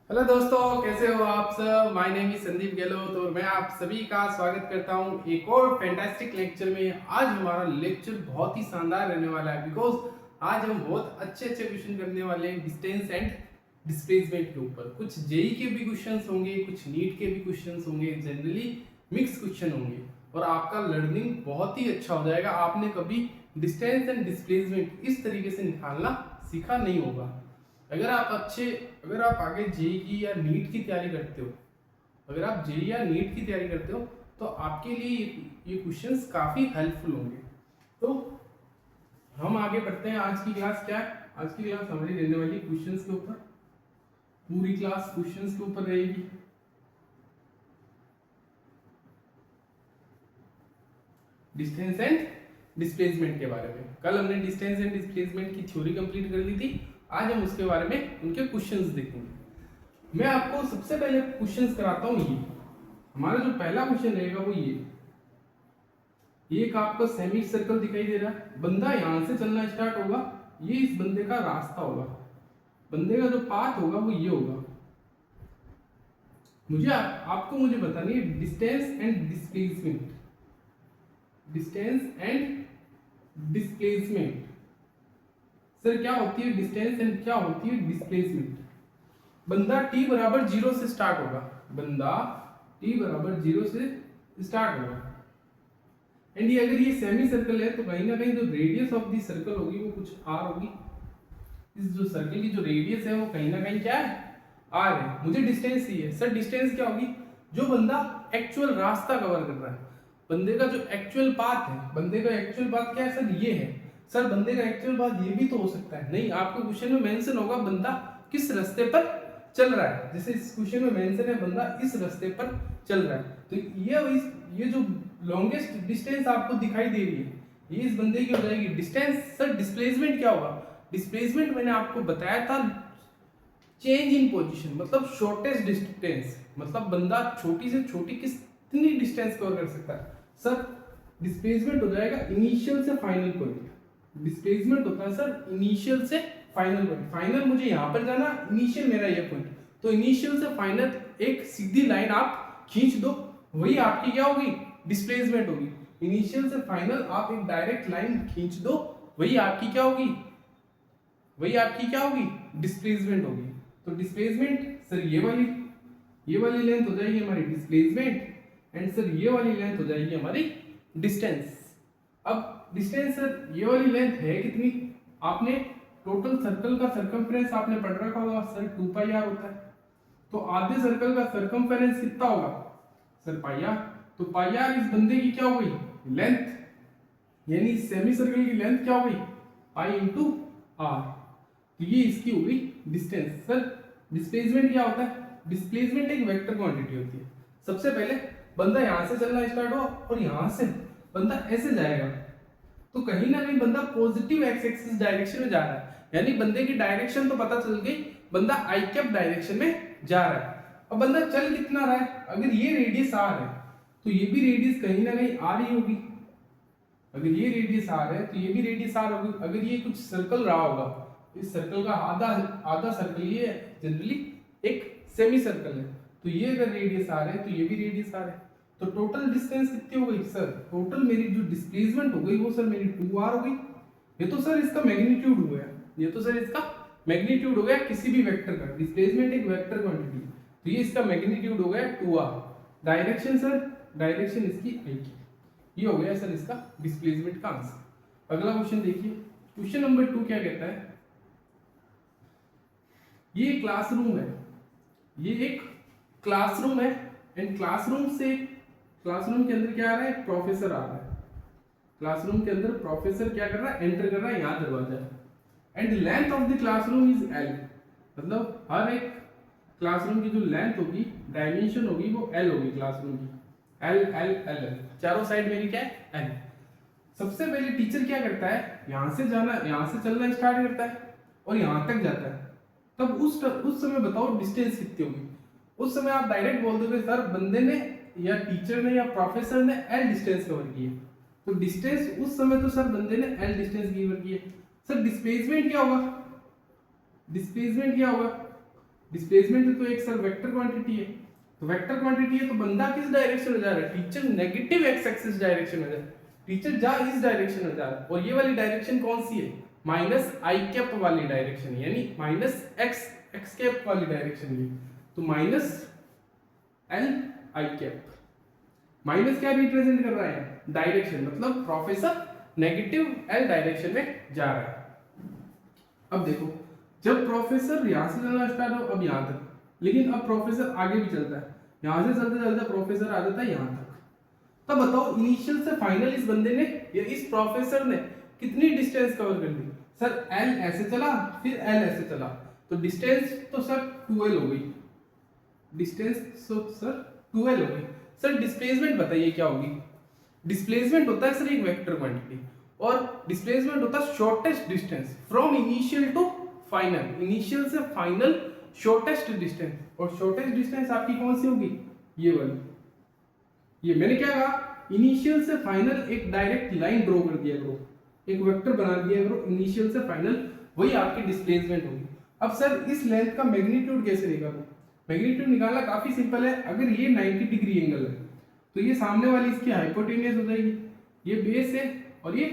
Hello दोस्तों, कैसे हो आप सब। My name is Sandeep Gehlot और मैं आप सभी का स्वागत करता हूं एक और फैंटास्टिक लेक्चर में। आज हमारा लेक्चर बहुत ही शानदार रहने वाला है बिकॉज आज हम बहुत अच्छे अच्छे क्वेश्चन करने वाले हैं डिस्टेंस एंड डिस्प्लेसमेंट के ऊपर। कुछ जेई के भी क्वेश्चंस होंगे, कुछ नीट के भी क्वेश्चंस होंगे, जनरली मिक्स क्वेश्चन होंगे और आपका लर्निंग बहुत ही अच्छा हो जाएगा। आपने कभी डिस्टेंस एंड डिस्प्लेसमेंट इस तरीके से निकालना सीखा नहीं होगा। अगर आप आगे जेई की या नीट की तैयारी करते हो, अगर आप जेई या नीट की तैयारी करते हो तो आपके लिए ये क्वेश्चंस काफ़ी हेल्पफुल होंगे। तो हम आगे बढ़ते हैं। आज की क्लास क्या है? आज की क्लास हमारी रहने वाली क्वेश्चंस के ऊपर। पूरी क्लास क्वेश्चंस के ऊपर रहेगी। डिस्टेंस एंड डिस्प्लेसमेंट के बारे में कल हमने डिस्टेंस एंड डिस्प्लेसमेंट की थ्योरी कंप्लीट कर ली थी। आज हम उसके बारे में उनके क्वेश्चंस देखेंगे। मैं आपको सबसे पहले क्वेश्चंस कराता हूँ। ये हमारा जो पहला क्वेश्चन रहेगा वो ये एक आपका सेमी सर्कल दिखाई दे रहा है। बंदा यहां से चलना स्टार्ट होगा, ये इस बंदे का रास्ता होगा, बंदे का जो पाथ होगा वो ये होगा। आपको मुझे बतानी है distance and displacement. Distance and displacement sir क्या होती है डिस्टेंस एंड क्या होती है डिस्प्लेसमेंट? बंदा t बराबर 0 से स्टार्ट होगा, बंदा t बराबर 0 से स्टार्ट होगा एंड ये अगर ये सेमी सर्कल है तो कहीं ना कहीं जो रेडियस ऑफ दी सर्कल होगी वो कुछ r होगी। इस जो सर्कल की जो रेडियस है वो कहीं ना कहीं क्या है? r है। मुझे डिस्टेंस चाहिए। सर डिस्टेंस क्या होगी? जो बंदा एक्चुअल रास्ता कवर कर रहा है, बंदे का जो एक्चुअल पाथ है, बंदे का एक्चुअल पाथ क्या है सर? ये है। सर बंदे का एक्चुअल पाथ ये भी तो हो सकता है। नहीं, आपके क्वेश्चन में मेंशन होगा बंदा किस रास्ते पर चल रहा है। जैसे इस क्वेश्चन में मेंशन है बंदा इस रास्ते पर चल रहा है, तो ये जो लॉन्गेस्ट डिस्टेंस आपको दिखाई दे रही है ये इस बंदे की हो जाएगी डिस्टेंस। सर डिस्प्लेसमेंट क्या होगा? डिस्प्लेसमेंट मैंने आपको बताया था चेंज इन पोजीशन, मतलब शॉर्टेस्ट डिस्टेंस, मतलब बंदा छोटी से छोटी कितनी डिस्टेंस कवर कर सकता है। सर डिस्प्लेसमेंट हो जाएगा इनिशियल से फाइनल पॉइंट। डिस्प्लेसमेंट होता है सर इनिशियल से फाइनल पॉइंट। फाइनल मुझे यहां पर जाना, इनिशियल मेरा ये पॉइंट, तो इनिशियल से फाइनल एक सीधी लाइन आप खींच दो, वही आपकी क्या होगी? डिस्प्लेसमेंट होगी। इनिशियल से फाइनल आप एक डायरेक्ट लाइन खींच दो, वही आपकी क्या होगी? वही आपकी क्या होगी? डिस्प्लेसमेंट होगी। तो डिस्प्लेसमेंट सर ये वाली लेंथ हो जाएगी हमारी डिस्प्लेसमेंट एंड सर ये वाली लेंथ हो जाएगी हमारी डिस्टेंस। अब डिस्टेंस सर ये वाली लेंथ है कितनी? आपने टोटल सर्कल का सर्कमफ्रेंस आपने पढ़ रखा होगा सर 2 पाई आर होता है। तो आधे सर्कल का सर्कमफ्रेंस कितना होगा सर? Pi are. तो पाई आर इस बंदे की क्या हो गई? लेंथ, यानी सेमी सर्कल की लेंथ क्या हो गई? Pi into R. तो ये इसकी हो गई डिस्टेंस। सर डिस्प्लेसमेंट क्या होता है? डिस्प्लेसमेंट एक वेक्टर क्वांटिटी होती है। सबसे पहले बंदा यहां से चलना स्टार्ट हो और यहां से बंदा ऐसे जाएगा, तो कहीं ना कहीं बंदा पॉजिटिव एक्स एक्सिस डायरेक्शन में जा रहा है, यानी बंदे की डायरेक्शन तो पता चल गई, बंदा आई कैप डायरेक्शन में जा रहा है। अब बंदा चल कितना रहा है? अगर ये रेडियस आर है तो ये भी रेडियस कहीं ना कहीं आर ही होगी। अगर ये रेडियस आर है तो ये भी रेडियस आर होगी। अगर ये कुछ सर्कल रहा होगा, इस सर्कल का आधा आधा सर्कल, ये जनरली एक सेमी सर्कल है, तो ये अगर रेडियस आर है तो ये भी रेडियस आर है। तो टोटल डिस्टेंस कितनी हो गई सर? टोटल मेरी जो डिस्प्लेसमेंट हो गई वो सर मेरी 2r हो गई। ये तो सर इसका मैग्नीट्यूड हो गया, ये तो सर इसका मैग्नीट्यूड हो गया किसी भी वेक्टर का। डिस्प्लेसमेंट एक वेक्टर क्वांटिटी, तो ये इसका मैग्नीट्यूड हो गया 2r। डायरेक्शन सर, डायरेक्शन इसकी आई की, ये हो गया सर इसका डिस्प्लेसमेंट का आंसर। अगला क्वेश्चन देखिए, क्वेश्चन नंबर 2 क्या कहता है? ये क्लासरूम है, ये एक क्लासरूम है एंड क्लासरूम के अंदर क्या आ रहा है? प्रोफेसर आ रहा है। क्लासरूम के अंदर प्रोफेसर क्या कर रहा है? एंटर कर रहा है, यहाँ दरवाजा है and length of the classroom is L. मतलब हर एक क्लासरूम की जो लेंथ होगी, डायमेंशन होगी, वो एल होगी क्लासरूम की। एल एल एल एल, चारों साइड मेरी क्या है? एल। सबसे पहले टीचर क्या करता है? यहां से चलना स्टार्ट करता है और यहां तक जाता है। तब उस समय बताओ डिस्टेंस कितनी होगी? उस समय आप डायरेक्ट बोल दोगे सर बंदे ने या टीचर ने या प्रोफेसर ने एल डिस्टेंस कवर की है। तो डिस्टेंस उस समय तो सर बंदे ने एल डिस्टेंस कवर की है। सर डिस्प्लेसमेंट क्या होगा? डिस्प्लेसमेंट क्या होगा? डिस्प्लेसमेंट तो एक सर वेक्टर क्वांटिटी है, तो वेक्टर क्वांटिटी है तो बंदा किस डायरेक्शन में जा रहा है, teacher negative x axis direction में जा रहा है, टीचर जा इस डायरेक्शन में जा रहा है, और ये वाली डायरेक्शन कौन सी है, माइनस आई कैप वाली डायरेक्शन, यानी माइनस एक्स एक्स कैप वाली डायरेक्शन है, तो minus L I cap. Minus क्या रिप्रेजेंट कर रहा है, डायरेक्शन, मतलब प्रोफेसर नेगेटिव एल डायरेक्शन में जा रहा है। अब देखो जब प्रोफेसर यहां से चलना स्टार्ट हो, अब यहां तक, लेकिन अब प्रोफेसर आगे भी चलता है, यहां से चलते चलते प्रोफेसर आ जाता है यहां तक। तब बताओ इनिशियल से फाइनल इस बंदे ने या इस प्रोफेसर ने कितनी डिस्टेंस कवर कर दी, सर एल ऐसे चला फिर एल ऐसे चला, तो डिस्टेंस तो सर 2l हो गई, डिस्टेंस तो सर 2l हो गई। सर डिस्प्लेसमेंट बताइए क्या होगी, डिस्प्लेसमेंट होता है सर एक वेक्टर क्वांटिटी, और डिस्प्लेसमेंट होता है shortest distance from initial to final, initial से फाइनल शॉर्टेस्ट डिस्टेंस, और शॉर्टेस्ट डिस्टेंस आपकी कौन सी होगी, ये वाली। ये मैंने क्या कहा, इनिशियल से फाइनल एक डायरेक्ट लाइन ड्रॉ कर दिया करो, एक वेक्टर बना दिया करो इनिशियल से फाइनल, वही आपकी डिस्प्लेसमेंट होगी। अब सर इस लेंथ का मैग्नीट्यूड कैसे निकालूं, मैग्नीट्यूड निकालना काफी सिंपल है। अगर ये 90 डिग्री एंगल है तो ये सामने वाली इसकी हाइपोटेन्यूज हो जाएगी, ये बेस है और ये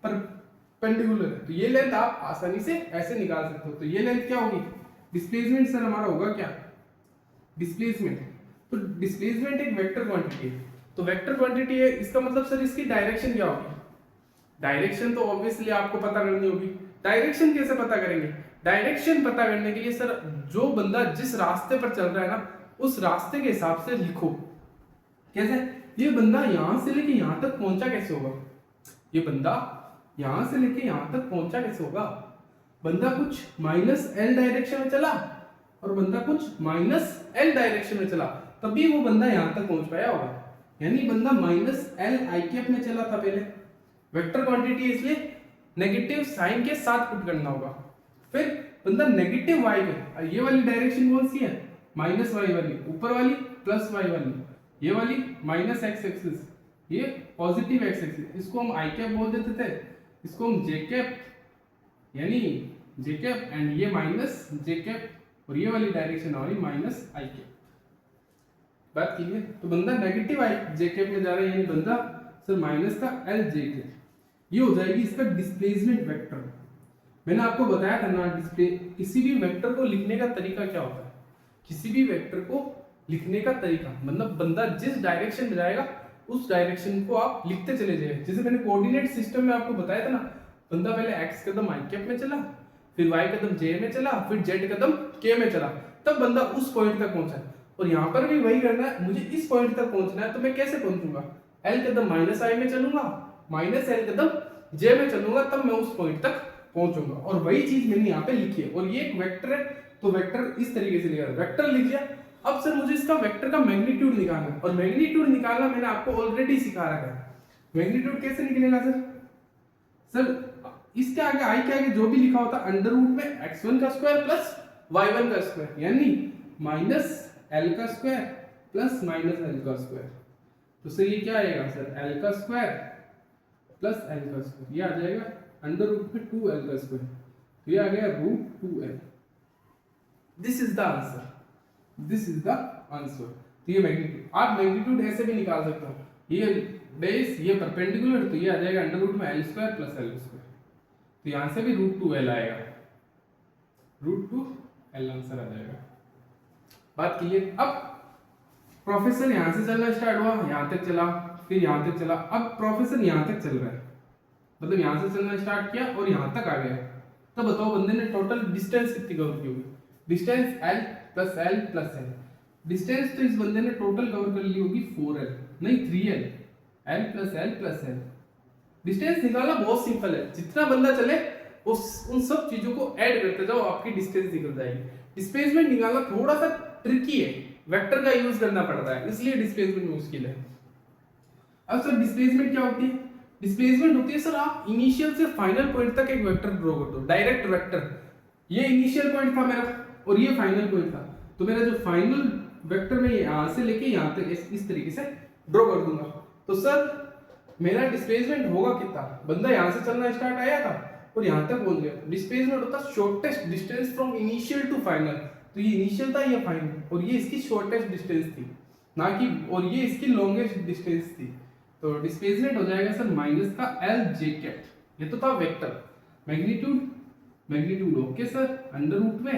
परपेंडिकुलर है, तो ये लेंथ आप आसानी से ऐसे निकाल सकते हो। तो ये लेंथ क्या होगी, डिस्प्लेसमेंट सर हमारा होगा क्या, डिस्प्लेसमेंट। तो डिस्प्लेसमेंट एक वेक्टर क्वांटिटी है, तो वेक्टर क्वांटिटी है, इसका मतलब सर इसकी डायरेक्शन क्या होगी, डायरेक्शन तो ऑब्वियसली आपको पता करनी होगी। डायरेक्शन कैसे पता करेंगे, डायरेक्शन पता करने के लिए सर जो बंदा जिस रास्ते पर चल रहा है ना, उस रास्ते के हिसाब से लिखो। कैसे, ये बंदा यहां से लेके यहां तक पहुंचा कैसे होगा, ये बंदा यहां से लेके यहां तक पहुंचा कैसे होगा, बंदा कुछ माइनस एल डायरेक्शन में चला और बंदा कुछ माइनस एल डायरेक्शन में चला, तभी वो बंदा यहां तक पहुंच पाया होगा। यानी बंदा माइनस एल आई कैप में चला था पहले, वेक्टर क्वांटिटी इसलिए नेगेटिव साइन के साथ पुट करना होगा। फिर बंदा नेगेटिव वाई में, ये वाली डायरेक्शन कौन सी है, माइनस वाई वाली, ऊपर वाली प्लस वाई वाली, ये वाली माइनस एक्स एक्सिस, ये पॉजिटिव एक्स एक्सिस, इसको हम आई कैप बोल देते थे, इसको हम जे कैप, यानी जे कैप एंड ये माइनस जे कैप, और ये वाली डायरेक्शन हमारी माइनस आई कैप। बात की है, तो बंदा नेगेटिव आई जे कैप में जा रहा है, यानी बंदा सर माइनस का एल जे कैप, ये हो जाएगी इसका डिस्प्लेसमेंट वेक्टर। मैंने आपको बताया था ना, डिस्प्ले किसी भी वेक्टर को लिखने का तरीका क्या होता है, किसी भी वेक्टर को लिखने का तरीका मतलब बंदा जिस डायरेक्शन में जाएगा उस डायरेक्शन को आप लिखते चले जाइए। जैसे मैंने कोऑर्डिनेट सिस्टम में आपको बताया था ना, बंदा पहले एक्स कदम आई कैप में चला, फिर वाई कदम जे में चला, फिर जेड कदम के में चला, तब बंदा उस पॉइंट तक पहुंचा। और यहाँ पर भी वही करना है, मुझे इस पॉइंट तक पहुंचना है, तो मैं कैसे पहुंचूंगा, एल कदम माइनस आई में चलूंगा, माइनस एल कदम जे में चलूंगा, तब मैं उस पॉइंट तक पहुंचूंगा। और वही चीज मैंने यहाँ पे लिखी है, और ये एक वेक्टर है, तो वेक्टर इस तरीके से लिखा है, वेक्टर लिख लिया। अब सर मुझे इसका वेक्टर का मैग्नीट्यूड निकालना है, और मैग्नीट्यूड निकालना मैंने आपको ऑलरेडी सिखा रखा है। मैग्नीट्यूड कैसे निकलेगा सर, इसके आगे आई के आगे जो भी लिखा होता है अंडर रूट में x1 का स्क्वायर प्लस y1 का स्क्वायर, यानी माइनस एल का स्क्वायर प्लस माइनस एल का स्क्वायर। तो सर ये क्या आएगा सर, एल का स्क्वायर प्लस एल का स्क्वायर, ये आ जाएगा अंडर रूट में 2l का स्क्वायर, तो ये आ गया root 2l। This is the answer, this is the answer. तो ये मैग्नीट्यूड, आप मैग्नीट्यूड ऐसे भी निकाल सकते हो, ये बेस ये परपेंडिकुलर, तो ये आ जाएगा अंडर रूट में L square plus L square, तो यहां से भी रूट 2l आएगा, रूट 2l आंसर आ जाएगा। बात क्लियर। अब प्रोफेसर यहां से चलना स्टार्ट हुआ, यहां तक चला, फिर यहां तक चला, अब प्रोफेसर यहां तक चल रहा है, मतलब यहां से चलना स्टार्ट किया और यहां तक आ गया। तो बताओ बंदे ने टोटल डिस्टेंस कितनी कवर की होगी, distance l plus l plus l, distance तो इस बंदे ने टोटल कवर कर ली होगी 4l नहीं 3l, l plus l plus l। Distance निकालना बहुत सिंपल है, जितना बंदा चले उन सब चीजों को ऐड करते जाओ, आपकी डिस्टेंस निकल जाएगी। डिस्प्लेसमेंट निकालना थोड़ा सा ट्रिकी है, वेक्टर का यूज करना पड़ता है, इसलिए डिस्प्लेसमेंट मुश्किल है। अब सर डिस्प्लेसमेंट क्या होती है, डिस्प्लेसमेंट होती है सर आप इनिशियल से फाइनल पॉइंट तक एक वेक्टर ड्रॉ कर दो, डायरेक्ट वेक्टर। ये इनिशियल पॉइंट था मेरा और ये फाइनल पॉइंट था, तो मेरा जो फाइनल वेक्टर में यहां से लेके यहां तक इस तरीके से ड्रॉ कर दूंगा। तो सर मेरा डिस्प्लेसमेंट होगा कितना, बंदा यहां से चलना स्टार्ट आया था, और यहाँ तक पहुंच गया। डिस्प्लेसमेंट होता है shortest distance from initial to final, तो ये इनिशियल था, ये फाइनल, और ये इसकी शॉर्टेस्ट डिस्टेंस थी ना कि, और ये इसकी लॉन्गेस्ट डिस्टेंस थी। तो डिस्प्लेसमेंट हो जाएगा सर माइनस का एल जे कैट, ये तो था vector, magnitude magnitude okay sir under root में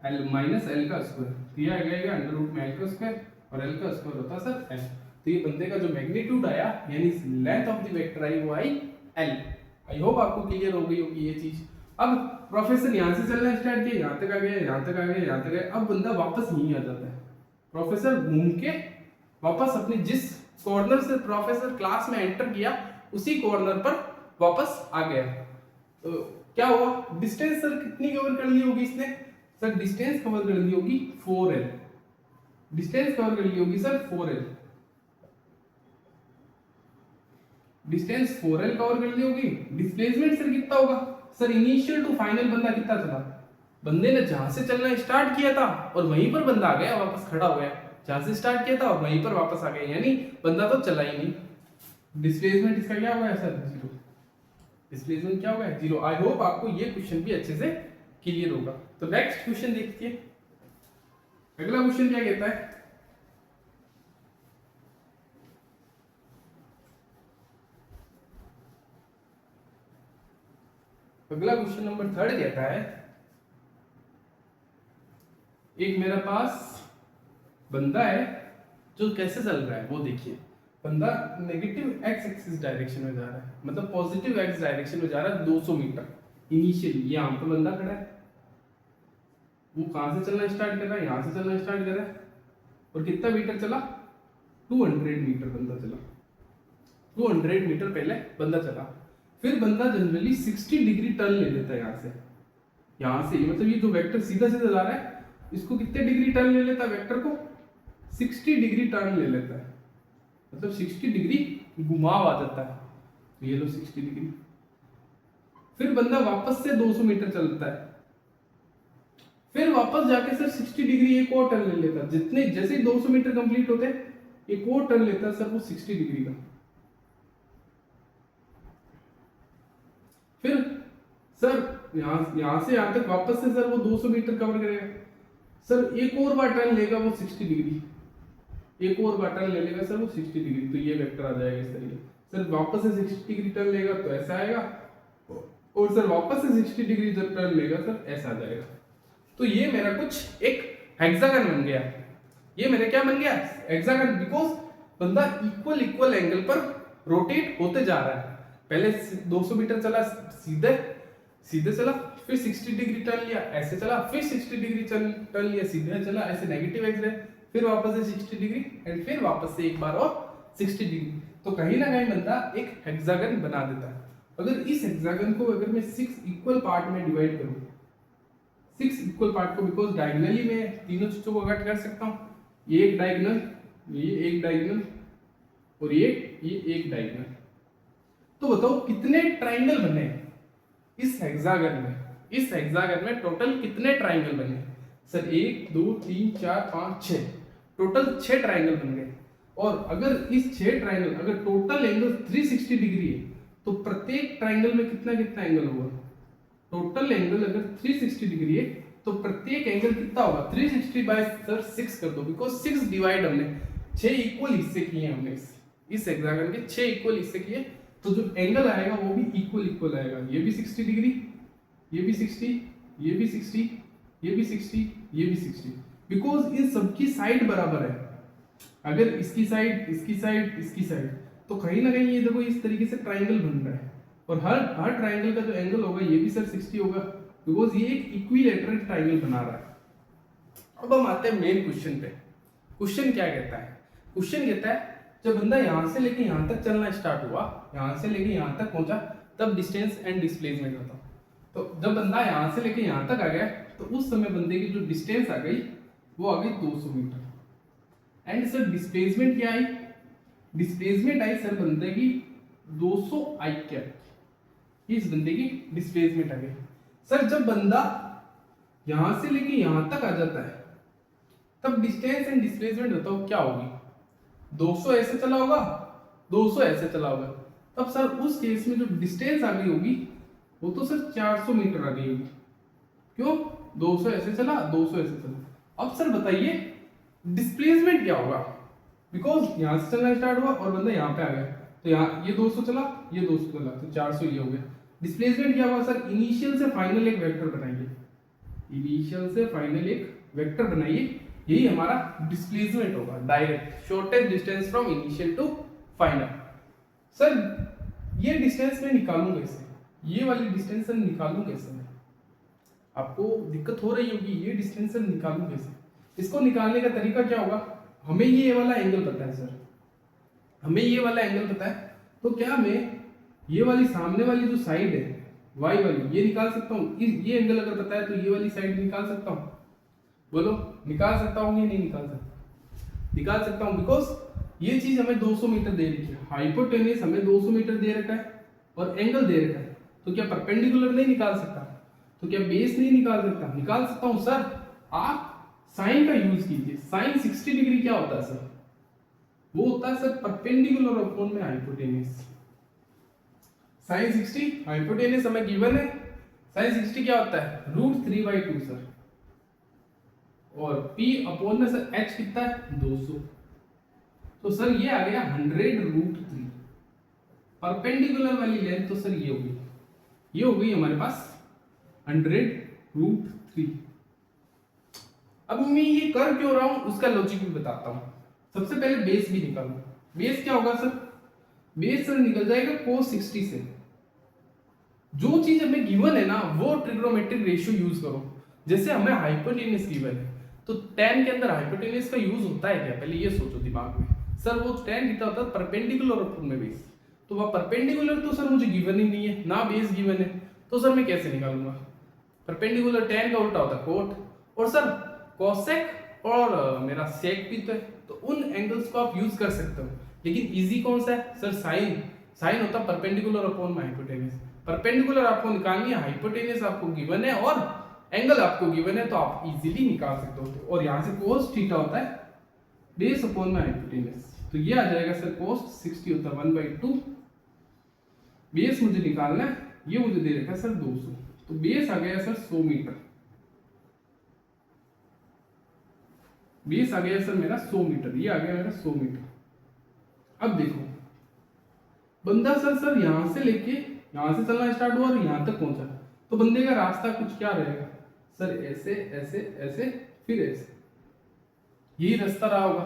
एल माइनस एल का स्क्वायर, दिया गया अंडर रूट में एल का स्क्वायर, और एल का स्क्वायर होता सर एल। तो ये बंदे का जो मैग्नीट्यूड आया यानी लेंथ ऑफ द वेक्टर आई वो आई एल। आई होप आपको क्लियर हो गई होगी ये चीज। अब प्रोफेसर यहाँ से चलना स्टार्ट किया, यहाँ तक आ गया, यहाँ तक आ गया, यहाँ तक गया, अब बंदा वापस यहीं आ जाता है। प्रोफेसर घूम के वापस अपने जिस कॉर्नर से प्रोफेसर क्लास में एंटर किया उसी कॉर्नर पर वापस आ गया। तो क्या हुआ, डिस्टेंस सर कितनी कवर कर ली होगी इसने, सर डिस्टेंस कवर कर ली होगी 4l, डिस्टेंस कवर कर ली होगी sir 4l, distance 4l cover कर ली होगी। डिस्प्लेसमेंट सर कितना होगा, सर इनिशियल टू फाइनल बंदा कितना चला, बंदे ने जहां से चलना स्टार्ट किया था और वहीं पर बंदा आ गया, वापस खड़ा हो गया, जहां से स्टार्ट किया था और वहीं पर वापस आ गया, यानी बंदा तो चला ही नहीं। डिस्प्लेसमेंट इसका क्या होगा सर, जीरो। डिस्प्लेसमेंट क्या होगा, जीरो। आई होप आपको ये क्वेश्चन भी अच्छे से क्लियर होगा। तो नेक्स्ट क्वेश्चन देखिए, अगला क्वेश्चन क्या कहता है, अगला क्वेश्चन नंबर 3 कहता है, एक मेरे पास बंदा है जो कैसे चल रहा है वो देखिए। बंदा नेगेटिव एक्स एक्सिस डायरेक्शन में जा रहा है, मतलब पॉजिटिव एक्स डायरेक्शन में जा रहा है 200 मीटर इनिशियली। यहाँ पे बंदा खड़ा है, वो कहां से चलना स्टार्ट कर रहा है, यहाँ से चलना स्टार्ट कर रहा है, और कितना मीटर चला, 200 मीटर बंदा चला, 200 मीटर पहले बंदा चला। फिर बंदा जनरली 60 डिग्री टर्न ले लेता है यहाँ से, मतलब ये जो वेक्टर सीधा सीधा जा रहा है इसको कितने डिग्री टर्न ले लेता है, वेक्टर को 60 डिग्री टर्न ले लेता है, मतलब 60 डिग्री घुमाव आ जाता है। तो ये लो 60 डिग्री। फिर बंदा वापस से 200 मीटर चलता है, फिर वापस जाके सर 60 डिग्री एक और टर्न ले लेता है, जितने जैसे 200 मीटर कंप्लीट होते एक और टर्न लेता है सर वो 60 डिग्री का। फिर सर यहां से यहां तक वापस से सर वो 200 मीटर कवर करेगा, सर एक और बार टर्न लेगा वो 60 डिग्री, एक और बार टर्न ले लेगा सर वो 60 डिग्री। तो ये वेक्टर आ जाएगा इस तरीके। सर वापस से 60 डिग्री टर्न लेगा तो ऐसा आएगा, और सर वापस से 60 डिग्री जब टर्न लेगा सर ऐसा आ जाएगा। तो ये मेरा कुछ एक हेक्सागन बन गया, ये मेरा क्या बन गया, हेक्सागन, बिकॉज बंदा इक्वल इक्वल एंगल पर रोटेट होते जा रहा है। पहले 200 मीटर चला सीधे सीधे चला, फिर 60 डिग्री टर्न लिया ऐसे चला, फिर 60 डिग्री टर्न लिया सीधे चला ऐसे नेगेटिव एक्स रे, फिर वापस से 60 डिग्री एंड फिर वापस से एक बार और 60 डिग्री। तो कहीं ना कहीं बंदा एक हेक्सागन बना देता है। अगर इस हेक्सागन को अगर मैं 6 इक्वल पार्ट में डिवाइड करूं, 6 इक्वल पार्ट को, बिकॉज डायगोनली मैं तीनों चीजों को कट कर सकता हूं, ये एक डायगोनल, ये एक डायगोनल और ये एक डायगोनल। तो बताओ कितने ट्राइंगल बने इस हेक्सागन में, इस हेक्सागन में टोटल कितने ट्राइंगल बने सर, 1 2 3 4 5 6, टोटल 6 ट्राइंगल बन गए। और अगर इस 6 ट्राइंगल अगर टोटल एंगल 360 डिग्री है तो प्रत्येक ट्राइंगल में कितना कितना एंगल होगा, टोटल एंगल अगर 360 डिग्री है तो प्रत्येक एंगल कितना होगा, 360 बाय सर 6 कर दो, बिकॉज 6 डिवाइड हमने 6 इक्वल हिस्से किए हमने इस हेक्सागन के 6 इक्वल हिस्से किए, तो जो एंगल आएगा वो भी इक्वल इक्वल आएगा। ये भी 60 डिग्री, ये भी 60, ये भी 60, ये भी 60, ये भी 60, बिकॉज इन सबकी साइड बराबर है। अगर इसकी साइड इसकी साइड इसकी साइड, तो कहीं ना कहीं ये देखो इस तरीके से ट्राइंगल बन रहा है, और हर ट्राइंगल का जो एंगल होगा ये भी सर 60 होगा, बिकॉज ये एक इक्विलैटरल ट्राइंगल बना रहा है। अब हम आते हैं मेन क्वेश्चन पे। क्वेश्चन क्या कहता है, क्वेश्चन कहता है जब बंदा यहाँ से लेके यहाँ तक चलना स्टार्ट हुआ, यहाँ से लेके यहाँ तक पहुंचा, तब डिस्टेंस एंड डिस्प्लेसमेंट होता। तो जब बंदा यहाँ से लेके यहाँ तक आ गया तो उस समय बंदे की जो डिस्टेंस आ गई वो आ गई 200 मीटर, एंड सर डिस्प्लेसमेंट क्या आई, डिस्प्लेसमेंट आई सर बंदे की 200 आई कैप, इस बंदे की डिस्प्लेसमेंट आ गई। सर जब बंदा यहां से लेके यहां तक आ जाता है तब डिस्टेंस एंड डिस्प्लेसमेंट बताओ क्या होगी, 200 ऐसे चला होगा, 200 ऐसे चला होगा, तब सर उस केस में जो डिस्टेंस आ गई होगी वो तो सर 400 मीटर आ गई होगी। क्यों? 200 ऐसे चला, 200 ऐसे चला। अब सर बताइए डिस्प्लेसमेंट क्या होगा? बिकॉज यहां से चलना स्टार्ट हुआ और बंदा यहाँ पे आ गया, तो यहाँ ये 200 चला, ये 200 चला, तो 400 ये हो गया। डिस्प्लेसमेंट क्या होगा सर? इनिशियल से फाइनल एक वेक्टर बनाइए, इनिशियल से फाइनल एक वेक्टर बनाइए, यही हमारा डिस्प्लेसमेंट होगा। Direct shortest distance from initial to final. Sir ये डिस्टेंस मैं निकालूं कैसे? ये वाली डिस्टेंस मैं निकालूं कैसे? मैं आपको दिक्कत हो रही होगी, ये डिस्टेंस मैं निकालूं कैसे? इसको निकालने का तरीका क्या होगा? हमें ये वाला एंगल पता है सर, हमें ये वाला एंगल पता है, तो क्या मैं ये वाली सामने वाली जो साइड है वाई वाली, ये निकाल सकता हूँ? ये एंगल अगर पता है तो ये वाली साइड निकाल सकता हूँ? बोलो, निकाल सकता हूँ या नहीं निकाल सकता? निकाल सकता हूँ, बिकॉज ये चीज हमें 200 मीटर दे रही है, हाइपोटेन्यूस हमें 200 मीटर दे रखा है और एंगल दे रखा है, तो क्या परपेंडिकुलर नहीं निकाल सकता? तो क्या बेस नहीं निकाल सकता? निकाल सकता हूँ सर। आप साइन का यूज कीजिए। साइन 60 डिग्री क्या होता है सर? वो होता है सर परपेंडिकुलर अपॉन में हाइपोटेन्यूस। साइन 60 हाइपोटेन्यूस हमें गिवन है। साइन 60 क्या होता है? √3/2 सर, और P अपॉन में सर H कितना है? 200। तो सर ये आ गया 100√3। परपेंडिकुलर वाली लेंथ तो सर ये होगी, ये हो गई हमारे पास 100√3। अब मैं ये कर क्यों रहा हूं उसका लॉजिक भी बताता हूं। सबसे पहले बेस भी निकालो। बेस क्या होगा सर? बेस सर निकल जाएगा cos 60 से। जो चीज हमें गिवन है ना वो ट्रिग्नोमेट्रिक रेशियो यूज करो। जैसे हमें हाइपोटेन्यूस गिवन है, तो tan के अंदर हाइपोटेन्यूस का यूज होता है क्या? पहले ये सोचो दिमाग में। सर वो tan कितना होता है? परपेंडिकुलर अपॉन में बेस। तो वह परपेंडिकुलर तो सर मुझे गिवन ही नहीं है, ना बेस गिवन है, तो सर मैं कैसे निकालूंगा? परपेंडिकुलर tan का उल्टा होता है कोट, और सर कोसेक और मेरा सेक भी तो है, तो उन एंगल्स को आप यूज कर सकते हो। लेकिन इजी कौन सा है सर? साइन। साइन होता है परपेंडिकुलर अपॉन में हाइपोटेन्यूस। परपेंडिकुलर आपको निकालनी है, हाइपोटेन्यूस आपको गिवन है और एंगल आपको गिवन है, तो आप इजीली निकाल सकते हो। और यहां से cos थीटा होता है बेस अपॉन में हाइपोटेन्यूस, तो ये आ जाएगा सर cos 60 होता है 1/2। बेस मुझे निकालना है, ये मुझे दे रखा है सर 200, तो बेस आ गया सर 100 मीटर। बेस आ गया सर मेरा 100 मीटर, ये आ गया मेरा 100 मीटर। अब देखो बंदा सर यहां से लेके यहां से चलना स्टार्ट हुआ और यहां तक पहुंचा, तो बंदे का रास्ता कुछ क्या रहेगा सर? ऐसे ऐसे ऐसे फिर ऐसे, यही रास्ता रहा होगा।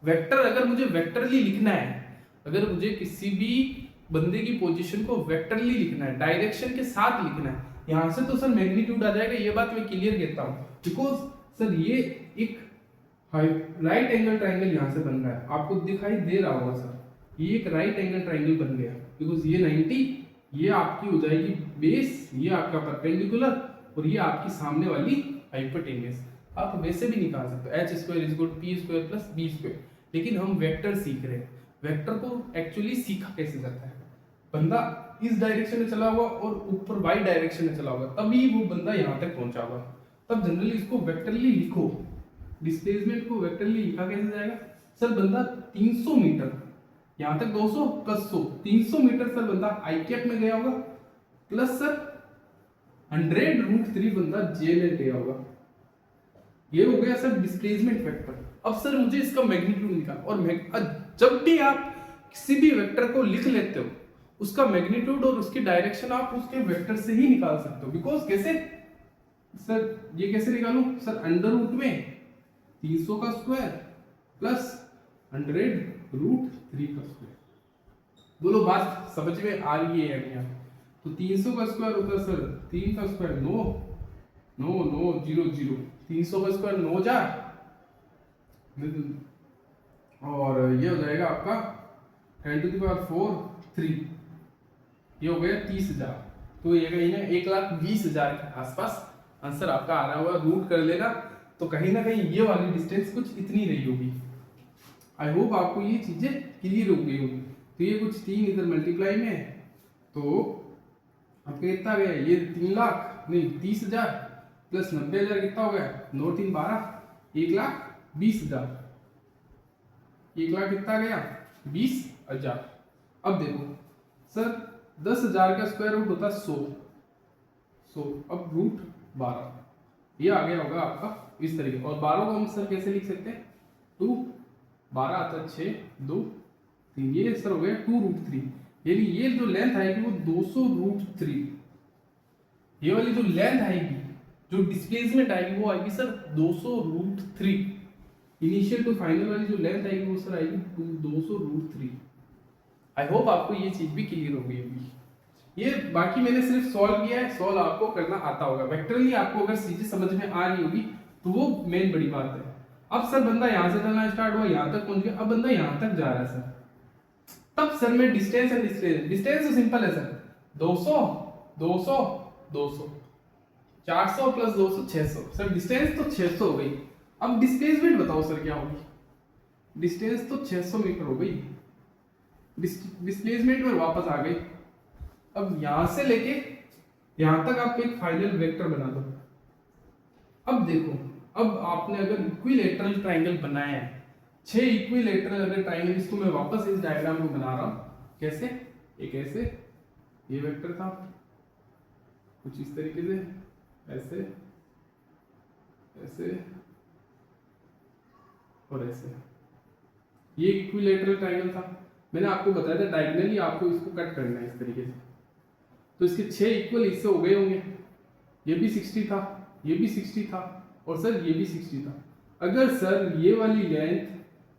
वेक्टर अगर मुझे वेक्टरली लिखना है, अगर मुझे किसी भी बंदे की पोजीशन को वेक्टरली लिखना है, डायरेक्शन के साथ लिखना है, यहां से तो सर मैग्नीट्यूड आ जाएगा, ये बात मैं क्लियर कहता हूं। बिकॉज सर ये एक राइट एंगल ट्राइंगल यहां से बन रहा है, आपको दिखाई दे रहा होगा सर, ये एक राइट एंगल ट्राइंगल बन गया। बिकॉज ये 90, ये आपकी हो जाएगी बेस, ये आपका परपेंडिकुलर, और ये आपकी सामने वाली हाइपोटेन्यूस। आप वैसे भी निकाल सकते हो h² = p² + b², लेकिन हम वेक्टर सीख रहे हैं। वेक्टर को एक्चुअली सीखा कैसे जाता है? बंदा इस डायरेक्शन में चला होगा और ऊपर y डायरेक्शन में चला होगा, तभी वो बंदा यहाँ तक पहुंचा होगा। तब जनरली इसको वेक्टरली लिखो। डिस्प्लेसमेंट को वेक्टरली लिखा कैसे जाएगा सर? बंदा 300 मीटर, यहां तक 200 + 100, 300 मीटर सर बंदा आई कैप में गया होगा, प्लस सर 100√3 बंदा जे में गया होगा। ये हो गया सर डिस्प्लेसमेंट वेक्टर। अब सर मुझे इसका मैग्नीट्यूड निकाल, और जब भी आप किसी भी वेक्टर को लिख लेते हो, उसका मैग्नीट्यूड और उसकी डायरेक्शन आप उसके वेक्टर से ही निकाल सकते हो। बिकॉज कैसे सर? ये कैसे निकालूं सर? अंडर रूट में 300 का स्क्वायर प्लस 100√3 का स्क्वायर। बोलो बात समझ में आ रही है या नहीं? तो 300 का स्क्वायर होता है सर 3 का स्क्वायर 9, 9 9 0 0, 300 का स्क्वायर 9 जा, और ये हो जाएगा आपका 10⁴ 3, ये हो गया 30,000। तो ये कहीं ना 1,20,000 के आसपास आंसर आपका आ रहा होगा। रूट कर लेना, तो कहीं ना कहीं ये वाली डिस्टेंस कुछ इतनी रही होगी। आई होप आपको ये चीजें क्लियर हो गई होगी। तो ये कुछ 3 इधर मल्टीप्लाई में है, तो आपका कितना गया? ये 3 लाख नहीं 30,000 प्लस 90,000 कितना हो गया? 9 3 12, 1,20,000। 1 लाख कितना गया? 20,000। अब देखो सर 10,000 का स्क्वायर रूट होता है 100, सो अब रूट 12 ये आ गया होगा आपका इस तरीके। और 12 को हम सर कैसे लिख सकते हैं, 2 12 आता है 6 2 3, ये सर हो गया 2√3। यानी ये जो लेंथ आएगी वो 200√3। ये वाली जो लेंथ आएगी, जो डिस्प्लेसमेंट आएगी वो आएगी सर 200√3। इनिशियल टू फाइनल वाली जो लेंथ आएगी वो सर आएगी 200√3। आई होप आपको ये चीज भी क्लियर हो गई होगी। ये बाकी मैंने सिर्फ सॉल्व किया है, सॉल्व आपको करना आता होगा। वेक्टरली आपको अगर चीजें समझ में आ रही होगी तो वो मेन बड़ी बात है। अब सर बंदा यहाँ से चलना स्टार्ट हुआ, यहाँ तक पहुंच गया, अब बंदा यहाँ तक जा रहा है सर, तब सर मैं डिस्टेंस एंड डिस्टेंस तो सिंपल है सर, 200 200 200 400 प्लस 200 600। सर डिस्टेंस तो 600 हो गई। अब डिस्प्लेसमेंट बताओ सर क्या होगी। डिस्टेंस तो 600 मीटर हो गई, डिस्प्लेसमेंट में वापस आ गई। अब यहां से लेके यहां तक आप एक फाइनल वेक्टर बना दो। अब देखो, अब आपने अगर इक्विलेटरल ट्रायंगल बनाया है, 6 इक्विलेटरल अगर ट्रायंगल, इसको मैं वापस इस डायग्राम को बना रहा हूं। कैसे, एक ऐसे ये वेक्टर था कुछ इस तरीके से, ऐसे ऐसे और ऐसे, ये इक्विलेटरल ट्रायंगल था। मैंने आपको बताया था डायगोनली आपको इसको कट करना है इस तरीके से। तो इसके 6 इक्वल हिस्से हो गए होंगे। ये भी 60 था, ये भी 60 था और सर ये भी 60 था। अगर सर ये वाली लेंथ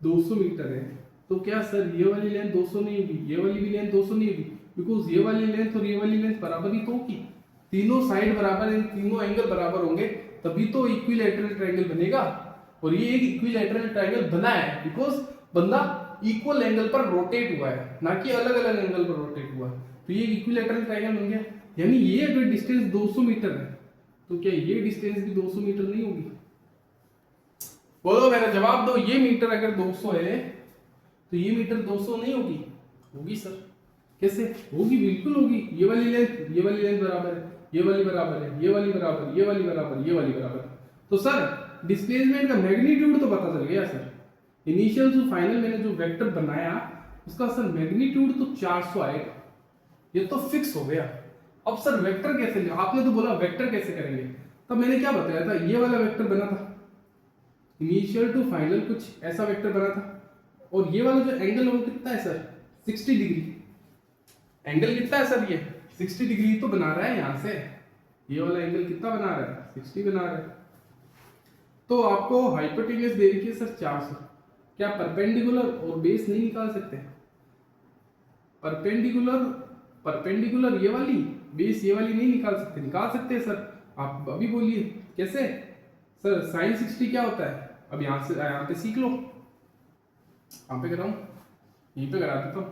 200 मीटर है तो क्या सर ये वाली लेंथ 200 नहीं होगी, ये वाली भी लेंथ 200 नहीं होगी? बिकॉज ये वाली लेंथ और ये वाली लेंथ बराबर ही तो होगी। तीनों साइड बराबर है, तीनों एंगल बराबर होंगे तभी तो इक्विलैटरल ट्रायंगल बनेगा। और ये एक इक्विलैटरल ट्रायंगल बना है बिकॉज बंदा इक्वल एंगल पर रोटेट हुआ है, ना कि अलग अलग एंगल पर रोटेट हुआ है। तो ये इक्विलैटरल ट्रायंगल बन गया। यानी ये अगर डिस्टेंस 200 मीटर है तो क्या ये डिस्टेंस भी 200 मीटर नहीं होगी? बोलो मेरा जवाब दो। ये मीटर अगर 200 है तो ये मीटर 200 नहीं होगी? होगी सर। कैसे होगी? बिल्कुल होगी। ये वाली लेंथ बराबर है, ये वाली बराबर है, ये वाली बराबर, ये वाली बराबर, ये वाली बराबर। तो सर डिस्प्लेसमेंट का मैग्नीट्यूड तो पता चल गया सर। इनिशियल टू फाइनल मैंने जो वेक्टर बनाया उसका सर मैग्नीट्यूड तो 400 आएगा, ये तो फिक्स हो गया। अब सर वेक्टर कैसे, आपने तो बोला वेक्टर कैसे करेंगे, तब मैंने क्या बताया था, ये वाला वेक्टर बना था इनिशियल टू फाइनल, कुछ ऐसा वेक्टर बना था। और ये वाला जो एंगल है वो कितना है सर? 60 डिग्री। एंगल कितना है सर? ये 60 डिग्री तो बना रहा है यहाँ से। ये वाला एंगल कितना बना रहा है? 60 बना रहा है। तो आपको हाइपोटेन्यूज दे रखी है सर 400। क्या परपेंडिकुलर और बेस नहीं निकाल सकते? परपेंडिकुलर ये वाली, बेस ये वाली नहीं निकाल सकते? निकाल सकते हैं सर। आप अभी बोलिए कैसे? सर साइन 60 क्या होता है? अब यहाँ पे सीख लो। कहाँ पे कराऊं? यहीं पे करा देता हूँ।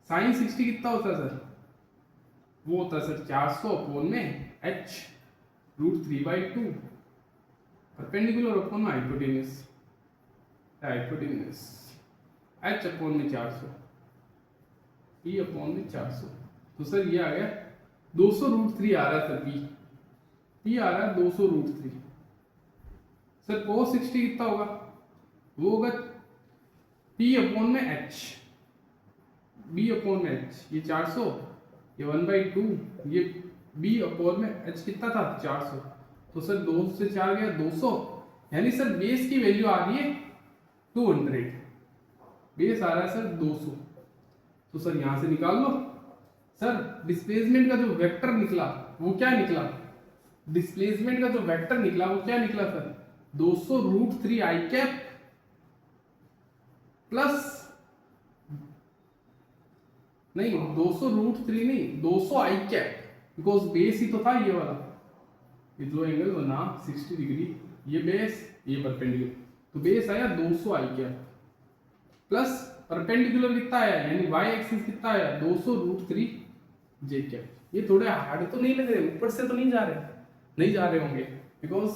साइन 60 कितना होता है सर? वो होता है सर 400 अपॉन में h √3/2 परपेंडिकुलर अपॉन में हाइपोटेन्यूज h अपॉन में 400 p अपॉन में 400। तो सर ये आ गया 200√3 आ रहा है सर। p आ रहा है 200√3। सर cos 60 कितना होगा? वो होगा p अपॉन में h, b अपॉन में h, ये 400, ये 1/2, ये b अपॉन में h कितना था? 400। तो सर 2 से 4 गया 200, यानी सर बेस की वैल्यू आ रही है 200, बेस आ रहा है सर 200। तो सर यहां से निकाल लो सर। डिस्प्लेसमेंट का जो वेक्टर निकला वो क्या निकला? डिस्प्लेसमेंट का जो वेक्टर निकला वो क्या निकला सर? 200√3 i कैप प्लस, नहीं 200√3 नहीं, 200 i कैप, बिकॉज बेस ही तो था ये वाला। ये जो एंगल बना 60 डिग्री, ये बेस, ये परपेंडिकुलर, तो बेस आया 200 i कैप प्लस परपेंडिकुलर कितना आया, यानी y एक्सिस कितना आया? 200√3 j कैप। ये थोड़े हार्ड तो नहीं लग रहे, ऊपर से तो नहीं जा रहे होंगे, बिकॉज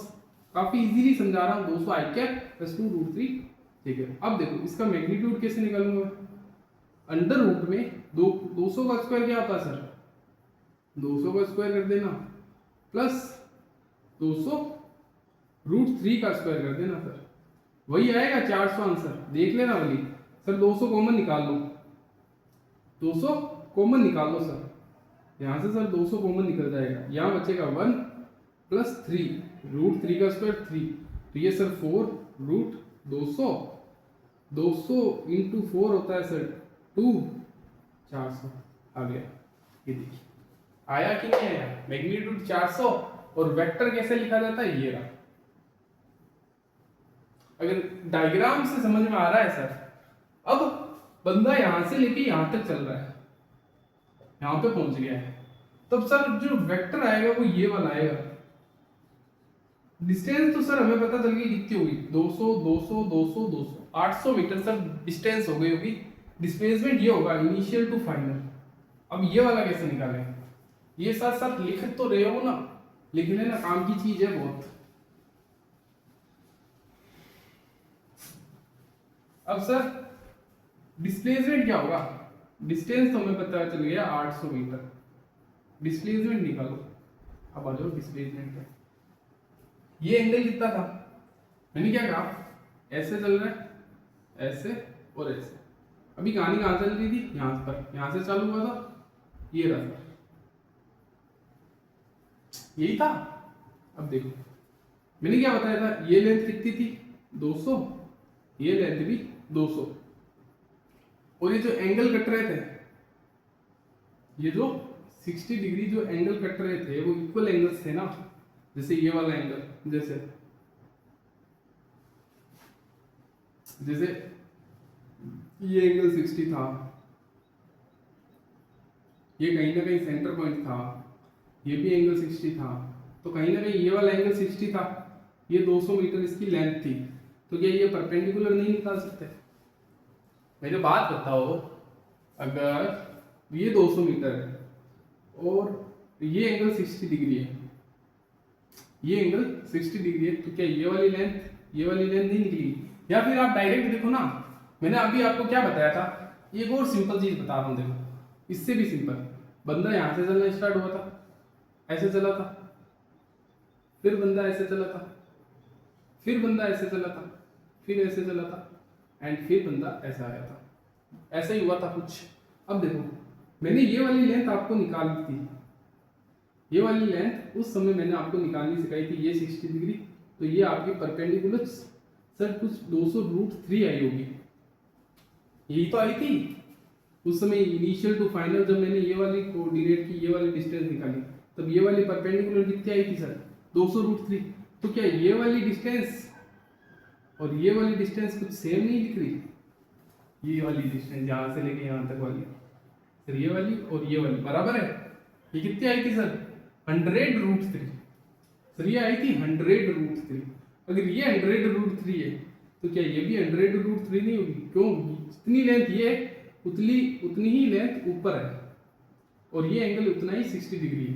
काफी इजीली समझा रहा हूँ। 200 i cap plus 2√3 j cap. अब देखो इसका मैग्नीट्यूड कैसे निकालूंगा? अंडर रूट में 200 का स्क्वायर क्या होता है सर? 200 का स्क्वायर कर देना प्लस 200√3 का स्क्वायर कर देना सर, वही आएगा 400 आंसर। देख लेना वाली सर, 200 कॉमन निकाल लो, 200 कॉमन निकाल लो सर, यहाँ से सर 200 कॉमन निकल जाएगा, यहाँ बचेगा 1 प्लस 3, रूट 3 का स्क्वायर 3, तो ये सर 4 रूट 200, 200 इंटू 4 होता है सर 2, 400 आ गया। ये देखिए आया कि नहीं आया, मैग्नीट्यूड 400। और वेक्टर कैसे लिखा जाता है, ये रहा। अगर डायग्राम से समझ में आ रहा है सर, अब बंदा यहां से लेके यहां तक चल रहा है, यहां पे पहुंच गया है, तब सर जो वेक्टर आएगा वो ये वाला आएगा। डिस्टेंस तो सर हमें पता चल गई कितनी होगी, 200 200 200 200 800 मीटर सर डिस्टेंस हो गई होगी। डिस्प्लेसमेंट ये होगा इनिशियल टू फाइनल। अब ये वाला कैसे निकालें, ये साथ साथ लिख तो रहे हो ना, लिख लेना, काम की चीज है बहुत। अब सर डिस्प्लेसमेंट क्या होगा, डिस्टेंस तो हमें पता चल गया 800 मीटर, डिस्प्लेसमेंट निकालो। अब आ जाओ डिस्प्लेसमेंट पे, ये एंगल कितना था, मैंने क्या कहा, ऐसे चल रहा है, ऐसे और ऐसे। अभी कहानी कहां चल रही थी, यहां पर, यहां से चालू हुआ था, ये रहा था, यही था। अब देखो मैंने क्या बताया था, ये लेंथ कितनी थी 200, ये लेंथ भी 200, और ये जो एंगल कट रहे थे, ये जो 60 डिग्री जो एंगल कट रहे थे वो इक्वल एंगल्स थे ना, जैसे ये वाला एंगल, जैसे ये एंगल 60 था, ये कहीं ना कहीं सेंटर पॉइंट था, ये भी एंगल 60 था, तो कहीं ना कहीं ये वाला एंगल 60 था, ये 200 मीटर इसकी लेंथ थी, तो क्या ये परपेंडिकुलर नहीं निकाल सकते? मेरे बात बताओ, अगर ये 200 मीटर है और ये एंगल 60 डिग्री है, ये एंगल 60 डिग्री है, तो क्या ये वाली लेंथ नहीं निकली? या फिर आप डायरेक्ट देखो ना, मैंने अभी आपको क्या बताया था, एक और सिंपल चीज बता रहा हूँ, देखो इससे भी सिंपल। बंदा यहाँ से चलना स्टार्ट हुआ था, ऐसे चला था, फिर बंदा ऐसे चला था, फिर बंदा ऐसे चला था, फिर ऐसे चला था, एंड फिर बंदा ऐसा आया था, ऐसा ही हुआ था कुछ। अब देखो मैंने ये वाली लेंथ आपको निकाली थी, ये वाली लेंथ उस समय मैंने आपको निकालनी सिखाई थी, ये 60 डिग्री, तो ये आपकी परपेंडिकुलर सर कुछ 200√3 आई होगी, यही तो आई थी उस समय इनिशियल टू फाइनल। जब मैंने ये वाली कोऑर्डिनेट की, ये वाली डिस्टेंस निकाली, तब ये वाली परपेंडिकुलर कितनी आई थी सर, 200√3। तो क्या ये वाली डिस्टेंस और ये वाली डिस्टेंस कुछ सेम नहीं दिख रही? ये वाली डिस्टेंस यहाँ से लेके यहाँ तक वाली सर, ये वाली और ये वाली बराबर है। ये कितनी आई थी सर, 100√3 सर, ये आई थी 100√3। अगर ये 100√3 है तो क्या ये भी 100√3 नहीं होगी? क्यों, जितनी लेंथ ये उतनी ही लेंथ ऊपर है, और ये एंगल उतना ही 60 डिग्री है,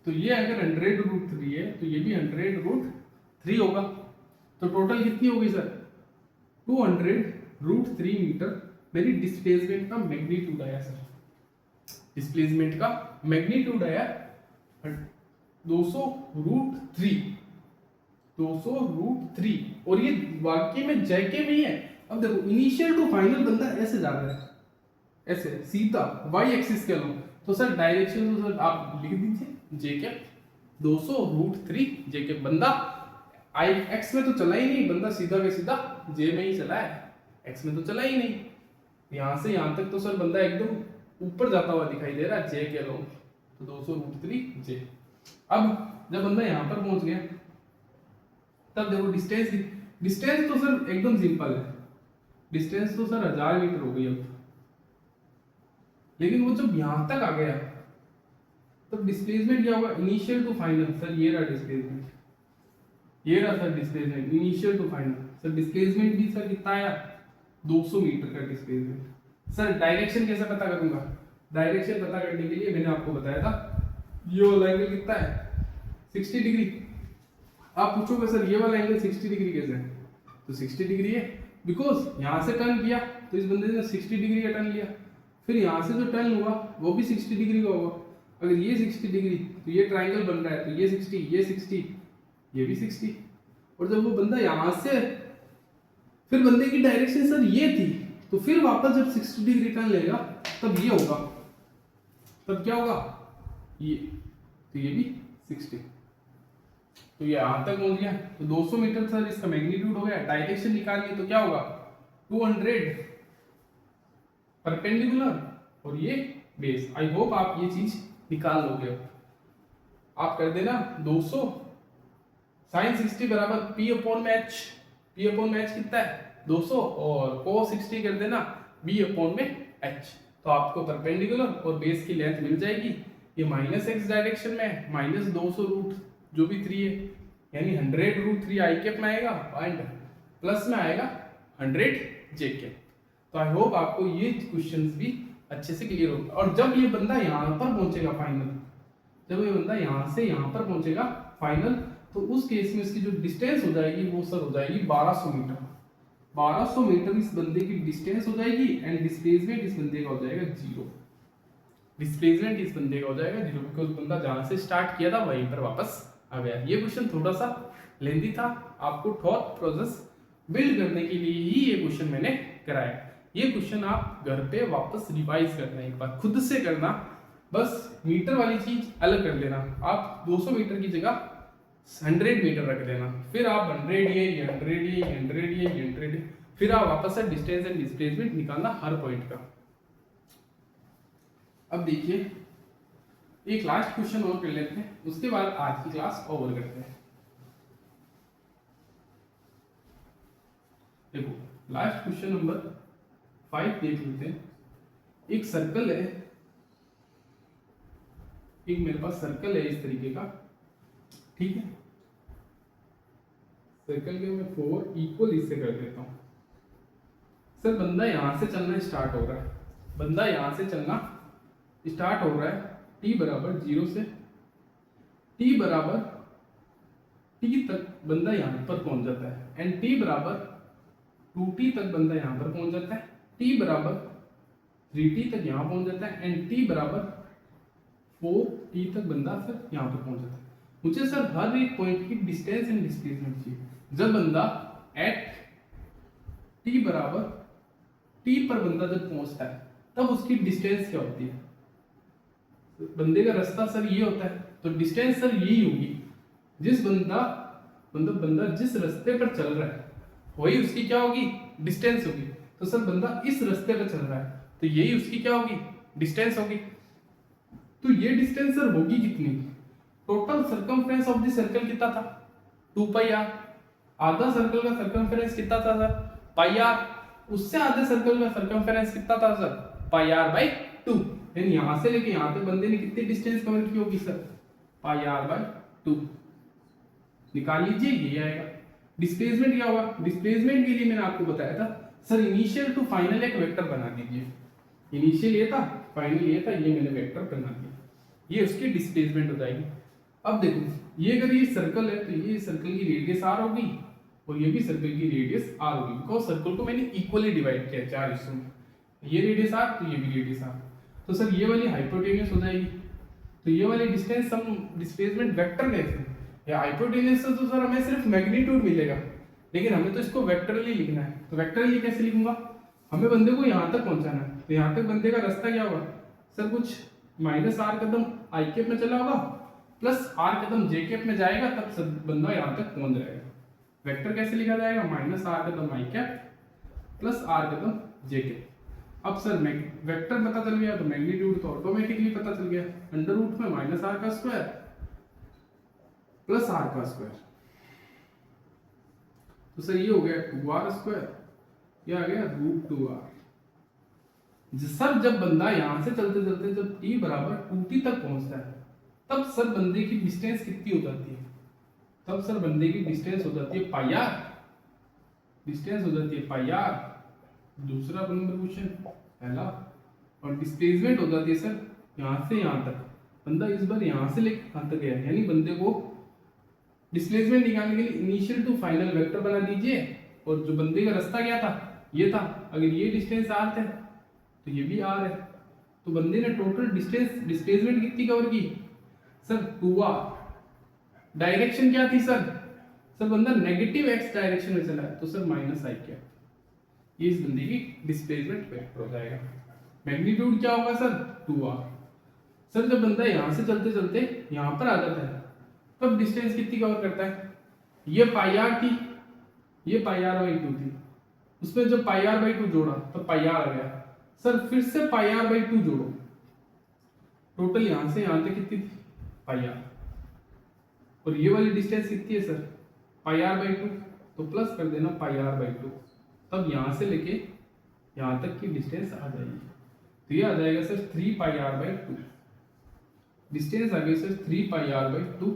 तो ये अगर 100√3 है तो ये भी 100√3 होगा। तो टोटल कितनी होगी सर, 200√3 मीटर मेरी डिस्प्लेसमेंट का मैग्नीट्यूड आया सर। डिस्प्लेसमेंट का मैग्नीट्यूड आया 200√3, और ये वाकई में जेके में ही है। अब देखो इनिशियल टू फाइनल बंदा ऐसे जा रहा है, ऐसे सीधा वाई एक्सिस के अलॉन्ग, तो सर डायरेक्शन तो सर आप लिख दीजिए जेके 200√3 जेके। बंदा आई एक्स में तो चला ही नहीं, बंदा सीधा के सीधा जे में ही चला है, एक्स में तो चला ही नहीं। यहाँ से यहाँ तक तो सर बंदा एकदम ऊपर जाता हुआ दिखाई दे रहा है जे के अलॉन्ग, तो 200√3 जे। अब जब बंदा यहाँ पर पहुंच गया, तब देखो डिस्टेंस तो सर एकदम सिंपल है, डिस्टेंस तो सर 1000 मीटर हो गई अब। लेकिन वो जब यहां तक आ गया तब डिस्प्लेसमेंट क्या होगा, इनिशियल टू फाइनल। सर ये रहा डिस्प्लेसमेंट, ये रहा sir displacement initial to final. Sir displacement भी सर कितना आया, 200 मीटर का डिस्प्लेसमेंट। सर डायरेक्शन कैसे पता करूंगा, डायरेक्शन पता करने के लिए मैंने आपको बताया था ये वाला एंगल कितना है, 60 डिग्री। आप पूछोगे सर ये वाला एंगल 60 डिग्री कैसे है, तो 60 डिग्री है बिकॉज यहां से टर्न किया तो इस बंदे ने 60 डिग्री का टर्न लिया, फिर यहां से जो टर्न हुआ वो भी 60 डिग्री का होगा। अगर ये 60 डिग्री तो ये ट्राइंगल बन रहा है, तो ये 60, ये 60, ये भी 60। और जब वो बंदा यहां से, फिर बंदे की डायरेक्शन सर ये थी, तो फिर वापस जब 60 डिग्री टर्न लेगा तब ये होगा, तब क्या होगा, ये, तो ये भी 60, तो ये यहाँ तक पहुंच गया। तो 200 मीटर सर इसका मैग्नीट्यूड हो गया। डायरेक्शन निकालनी तो क्या होगा, 200 परपेंडिकुलर और ये बेस। आई होप आप ये चीज निकाल लोगे। आप कर देना 200 साइन 60 बराबर पी अपॉन में एच। पी अपॉन में एच कितना है 200 और cos 60 कर देना बी अपॉन में एच। तो आपको परपेंडिकुलर और बेस की लेंथ मिल जाएगी। ये माइनस एक्स डायरेक्शन में है, माइनस 200 रूट जो भी 3 है, यानी 100 रूट 3 आई कैप में आएगा एंड प्लस में आएगा 100 जे कैप। तो आई होप आपको ये क्वेश्चंस भी अच्छे से क्लियर होगा। और जब ये बंदा यहाँ पर पहुंचेगा फाइनल, जब ये बंदा यहाँ से यहाँ पर पहुंचेगा फाइनल, तो उस केस में इसकी जो डिस्टेंस हो जाएगी वो सर हो जाएगी 1200 मीटर। 1200 मीटर इस बंदे की डिस्टेंस हो जाएगी एंड डिस्प्लेसमेंट इस बंदे का हो जाएगा 0। डिस्प्लेसमेंट इस बंदे का हो जाएगा 0 बिकॉज बंदा जहां से स्टार्ट किया था वहीं पर वापस आ गया। ये क्वेश्चन थोड़ा सा लेंथी था, आपको थॉट प्रोसेस बिल्ड करने के लिए ही ये क्वेश्चन मैंने कराया। ये क्वेश्चन आप घर पे वापस रिवाइज करना, एक बार खुद से करना। बस मीटर वाली चीज अलग कर लेना। आप 200 मीटर की जगह 100 मीटर रख देना, फिर आप 100 ये 100 ये 100 ये 100, फिर आप वापस से डिस्टेंस एंड डिस्प्लेसमेंट निकालना हर पॉइंट का। अब देखिए एक लास्ट क्वेश्चन और कर लेते हैं, उसके बाद आज की क्लास ओवर करते हैं। देखो लास्ट क्वेश्चन नंबर 5 देख लेते हैं। एक सर्कल है, एक मेरे पास सर्कल है इस तरीके का, ठीक है। सर्कल के मैं 4 इक्वल हिस्से कर देता हूं। सर बंदा यहां से चलना स्टार्ट हो रहा है, बंदा यहां से चलना स्टार्ट हो रहा है t बराबर 0 से, t बराबर t तक बंदा यहां पर पहुंच जाता है एंड t बराबर 2t तक बंदा यहां पर पहुंच जाता है, t बराबर 3t तक यहां पहुंच जाता है एंड t बराबर 4t तक बंदा सर यहां पर पहुंच जाता है। मुझे सर हर एक पॉइंट की डिस्टेंस एंड डिस्प्लेसमेंट चाहिए। जब बंदा एट t बराबर t पर बंदा जब पहुंचता है तब उसकी डिस्टेंस क्या होती है, बंदे का रास्ता सर ये होता है, तो डिस्टेंस सर यही होगी। जिस बंदा जिस रास्ते पर चल रहा है वही उसकी क्या होगी, डिस्टेंस होगी। तो सर बंदा इस रास्ते पर चल रहा है तो यही उसकी क्या होगी, डिस्टेंस होगी। तो ये डिस्टेंस सर होगी कितनी, total circumference of the circle कितना था 2 पाई आर। आधा सर्कल का सर्कमफ्रेंस कितना था सर पाई आर, उससे आधे सर्कल का सर्कमफ्रेंस कितना था सर पाई आर बाई 2। यानी यहां से लेके यहां तक बंदे ने कितनी डिस्टेंस कवर की होगी सर पाई आर बाई 2। निकाल लीजिए ये आएगा। डिस्प्लेसमेंट क्या होगा, डिस्प्लेसमेंट के लिए मैंने आपको बताया था सर इनिशियल टू फाइनल एक वेक्टर बना दीजिए। इनिशियल ये था, फाइनल ये था, ये मैंने वेक्टर बना दिया, ये उसकी डिस्प्लेसमेंट हो जाएगी। अब देखो ये अगर ये सर्कल है तो ये सर्कल की रेडियस आर होगी और ये भी सर्कल की रेडियस आर होगी, बिकॉज सर्कल को मैंने इक्वली डिवाइड किया 4 हिस्सों में। ये रेडियस आर तो ये भी रेडियस आर, तो सर ये वाली हाइपोटेन्यूस हो जाएगी। तो ये वाली डिस्टेंस हम डिस्प्लेसमेंट वेक्टर कहते हैं। या हाइपोटेन्यूस से तो सर हमें सिर्फ मैग्नीट्यूड मिलेगा, लेकिन हमें तो इसको वेक्टरली लिखना है। तो वेक्टरली कैसे लिखूंगा, हमें बंदे को यहाँ तक पहुंचाना है, तो यहाँ तक बंदे का रास्ता क्या होगा सर, कुछ माइनस आर कदम आई कैप में चला होगा प्लस आर कदम जे कैप में जाएगा, तब सर बंदा यहाँ तक पहुंच जाएगा। वेक्टर कैसे लिखा जाएगा, माइनस आर कदम आई कैप प्लस आर कदम जे कैप। अब सर वेक्टर पता चल गया तो मैग्नीट्यूड तो ऑटोमेटिकली पता चल गया, अंडर रूट में माइनस आर का स्क्वायर प्लस आर का स्क्वायर। तो सर ये हो गया 2r स्क्वायर, ये आ गया रूट 2r। सर जब बंदा यहां से चलते चलते जब t बराबर 2t तक पहुंचता है तब सर बंदे की डिस्टेंस कितनी हो जाती है, तब सर बंदे की डिस्टेंस हो जाती है पाई आर, डिस्टेंस हो जाती है पाई आर। दूसरा नंबर क्वेश्चन पहला, और डिस्प्लेसमेंट हो जाती है सर यहां से यहां तक। बंदा इस बार यहां से लेकर कहां तक गया, यानी बंदे को डिस्प्लेसमेंट निकालने के लिए इनिशियल टू फाइनल वेक्टर बना दीजिए। और जो बंदे का रास्ता क्या था, ये था, अगर ये डिस्टेंस आर थे तो ये भी आर है, तो बंदे ने टोटल डिस्प्लेसमेंट कितनी कवर की सर 2r। डायरेक्शन क्या थी सर, सर बंदा नेगेटिव x डायरेक्शन में चला है तो सर माइनस आई क्या, ये इस बंदे की डिस्प्लेसमेंट वेक्टर हो जाएगा। मैग्नीट्यूड क्या होगा सर 2r। सर जब बंदा यहाँ से चलते चलते यहाँ पर आ जाता है तब डिस्टेंस कितनी कवर करता है? ये पाई आर थी, ये पाई आर बाई 2 थी, उसमें जब पाई आर बाई 2 जोड़ा तो पाई आर आ गया। सर फिर से पाई आर बाई 2 जोड़ो, टोटल यहाँ से यहाँ तक कितनी थी? पाई आर। और ये वाली डिस्टेंस कितनी है सर? पाई आर बाई 2, तो प्लस कर देना पाई आर बाई 2, तब यहाँ से लेके यहाँ तक की डिस्टेंस आ जाएगी। तो ये आ जाएगा sir 3 pi r by 2। Distance आ गई sir 3 pi r by 2।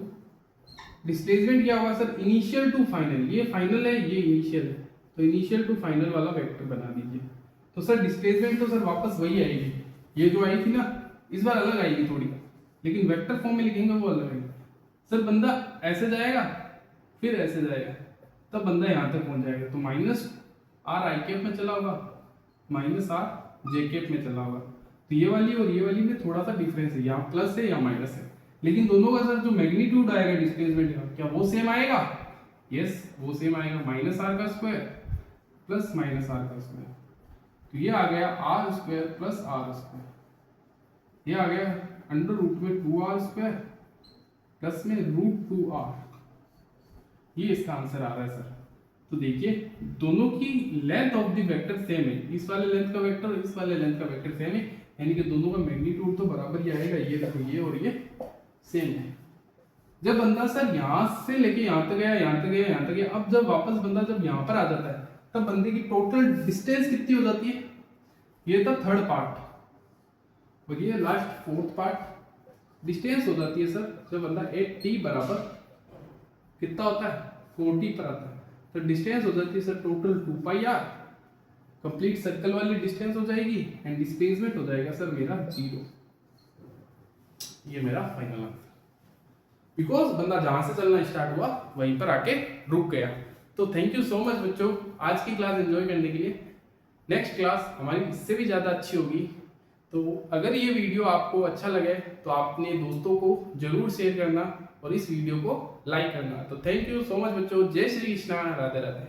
Displacement क्या होगा सर? इनिशियल टू फाइनल, ये फाइनल है ये इनिशियल है, तो इनिशियल टू फाइनल वाला वेक्टर बना दीजिए। तो सर डिस्प्लेसमेंट तो सर वापस वही आएगी, ये जो आई थी ना इस बार अलग आएगी थोड़ी, लेकिन वेक्टर फॉर्म में लिखेंगे वो अलग आएगी। सर बंदा ऐसे जाएगा फिर ऐसे जाएगा, तब बंदा यहाँ तक पहुंच जाएगा। तो माइनस आर आई कैप में चला होगा, माइनस आर जे कैप में चला होगा। तो ये वाली और ये वाली में थोड़ा सा डिफरेंस है, यहाँ प्लस है या माइनस है, लेकिन दोनों का सर जो मैग्नीट्यूड आएगा डिस्प्लेसमेंट का, क्या वो सेम आएगा? यस वो सेम आएगा, माइनस आर का स्क्वायर प्लस माइनस आर का स्क्वायर। तो ये आ गया R square plus R square, ये आ गया अंडर रूट में 2r स्क्वायर प्लस में रूट 2r। ये इसका आंसर आ रहा है सर। तो देखिए दोनों की length of the vector same है, इस वाले लेंथ का वेक्टर और इस वाले लेंथ का वेक्टर सेम है, यानी कि दोनों का मैग्नीट्यूड तो बराबर ही आएगा। ये देखो ये और ये सेम है। जब बंदा सर यहाँ से लेके यहाँ तक गया, यहाँ तक गया, यहाँ तक गया, अब जब वापस बंदा जब यहाँ पर आ जाता है तब बंदे की टोटल डिस्टेंस कितनी हो जाती है? ये था थर्ड पार्ट और ये लास्ट फोर्थ पार्ट। डिस्टेंस हो जाती है सर जब बंदा t बराबर कितना होता है? 40 पर आता है, तो डिस्टेंस हो जाती है sir total 2 pi R. Complete circle वाली डिस्टेंस हो जाएगी एंड डिस्प्लेसमेंट हो जाएगा सर मेरा 0। ये मेरा फाइनल आंसर, बिकॉज बंदा जहां से चलना स्टार्ट हुआ वहीं पर आके रुक गया। तो थैंक यू सो मच बच्चों आज की क्लास एंजॉय करने के लिए। नेक्स्ट क्लास हमारी इससे भी ज़्यादा अच्छी होगी। तो अगर ये वीडियो आपको अच्छा लगे तो आप अपने दोस्तों को जरूर शेयर करना और इस वीडियो को लाइक करना। तो थैंक यू सो मच बच्चों, जय श्री कृष्णा, राधे राधे।